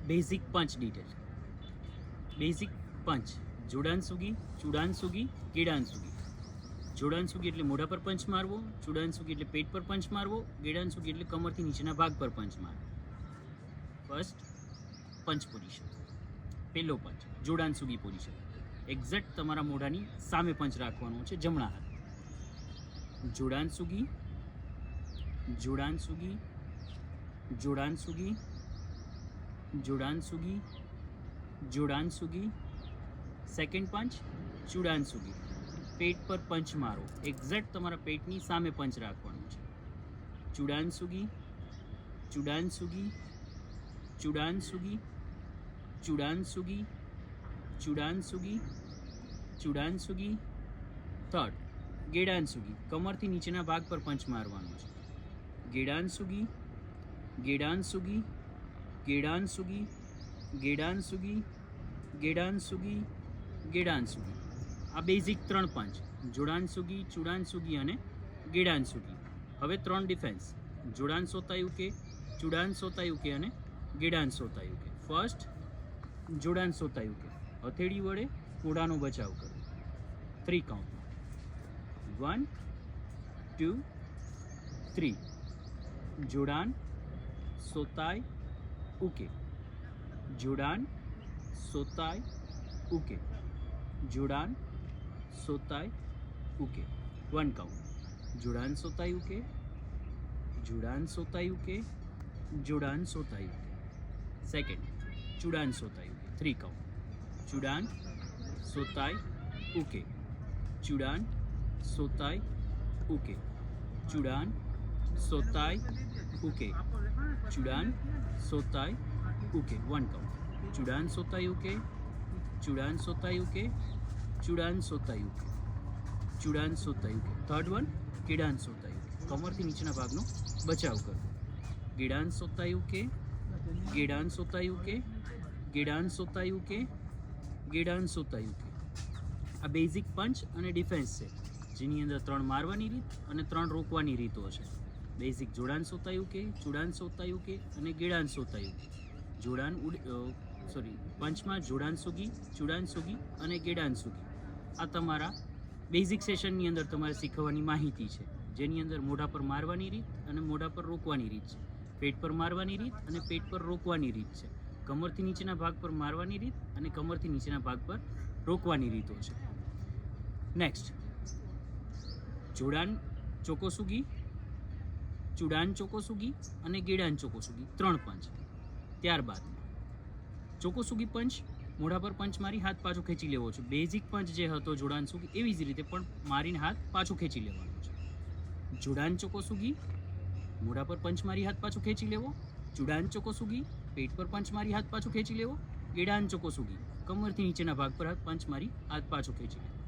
Basic પંચ detail. Basic પંચ: જોડાનસુગી, ચૂડાનસુગી, ગેડાનસુગી. જોડાનસુગી એટલે મોઢા પર પંચ મારવો, ચૂડાનસુગી એટલે પેટ પર પંચ મારવો, ગેડાનસુગી એટલે કમરથી નીચેના ભાગ પર પંચ મારવો. ફર્સ્ટ પંચ પોઝિશન. પહેલો પંચ જોડાનસુગી પોઝિશન. એક્ઝેક્ટ તમારા મોઢાની સામે પંચ રાખવાનો છે, જમણા હાથ. જોડાનસુગી, જોડાનસુગી, જોડાનસુગી, જોડાનસુગી, જોડાનસુગી. સેકન્ડ પંચ ચૂડાનસુગી. પેટ પર પંચ મારો, એક્ઝેક્ટ તમારા પેટની સામે પંચ રાખવાનું છે. ચૂડાનસુગી, ચૂડાનસુગી, ચૂડાનસુગી, ચૂડાનસુગી, ચૂડાનસુગી, ચૂડાનસુગી. થર્ડ ગેડાનસુગી. કમરથી નીચેના ભાગ પર પંચ મારવાનો છે. ગેડાનસુગી, ગેડાનસુગી, ગેડાનસુગી, ગેડાનસુગી, ગેડાનસુગી, ગેડાનસુગી. આ બેઝિક 3 પંચ: જોડાનસુગી, ચૂડાનસુગી અને ગેડાનસુગી. હવે 3 ડિફેન્સ: જોડાન સોતાયુકે, ચૂડાન સોતાયુકે અને ગેડાન સોતાયુકે. ફર્સ્ટ જોડાન સોતાયુકે. હથેળી વડે મોઢાનો બચાવ કરો. 3 કાઉન્ટમાં. 1 2 3. જોડાન સોતાય ઉકે, જોડાન સોતાય ઉકે, જોડાન સોતાય ઉકે. 1 કાઉન્ટ. જોડાન સોતાય ઉકે, જોડાન સોતાય ઉકે, જોડાન સોતાય ઉકે. સેકન્ડ ચૂડાન સોતાય ઉકે. 3 કાઉન્ટ. ચૂડાન સોતાય ઉકે, ચૂડાન સોતાય ઉકે, ચૂડાન સોતાય ઉકે, ચૂડાન સોતાય ઉકે. 1 કાઉન્ટ. ચૂડાન સોતાય ઉકે, ચૂડાન સોતાય ઉકે, ચૂડાન સોતાય ઉકે, ચૂડાન સોતાય ઉકે. થર્ડ વન ગેડાન સોતાય ઉકે. કમરથી નીચેના ભાગનો બચાવ કરો. ગેડાન સોતાય ઉકે, ગેડાન સોતાય ઉકે, ગેડાન સોતાય ઉકે, ગેડાન સોતાય ઉકે. આ બેઝિક પંચ અને ડિફેન્સ છે, જેની અંદર 3 મારવાની રીત અને 3 રોકવાની રીતો છે. બેઝિક જોડાન સોતાય ઉકે, ચૂડાન સોતાય ઉકે અને ગેડાન સોતાય ઉકે. જોડાન પંચમાં જોડાનસુગી, ચૂડાનસુગી અને ગેડાનસુગી. આ તમારા બેઝિક સેશનની અંદર તમારે શીખવાની માહિતી છે, જેની અંદર મોઢા પર મારવાની રીત અને મોઢા પર રોકવાની રીત છે. પેટ પર મારવાની રીત અને પેટ પર રોકવાની રીત છે. કમરથી નીચેના ભાગ પર મારવાની રીત અને કમરથી નીચેના ભાગ પર રોકવાની રીતો છે. નેક્સ્ટ જોડાન ચોકોસુગી, ચૂડાન ચોકોસુગી અને ગેડાન ચોકોસુગી. 3 પંચ. ત્યારબાદ ચોકોસુગી પંચ, મોઢા પર પંચ મારી હાથ પાછો ખેંચી લેવો છે. બેઝિક પંચ જે હતો જોડાનસુગી, એવી જ રીતે પણ મારીને હાથ પાછો ખેંચી લેવાનો છે. જોડાન ચોકોસુગી, મોઢા પર પંચ મારી હાથ પાછો ખેંચી લેવો. ચૂડાન ચોકોસુગી, પેટ પર પંચ મારી હાથ પાછો ખેંચી લેવો. ગેડાન ચોકોસુગી, કમરથી નીચેના ભાગ પર પંચ મારી હાથ પાછો ખેંચી લેવો.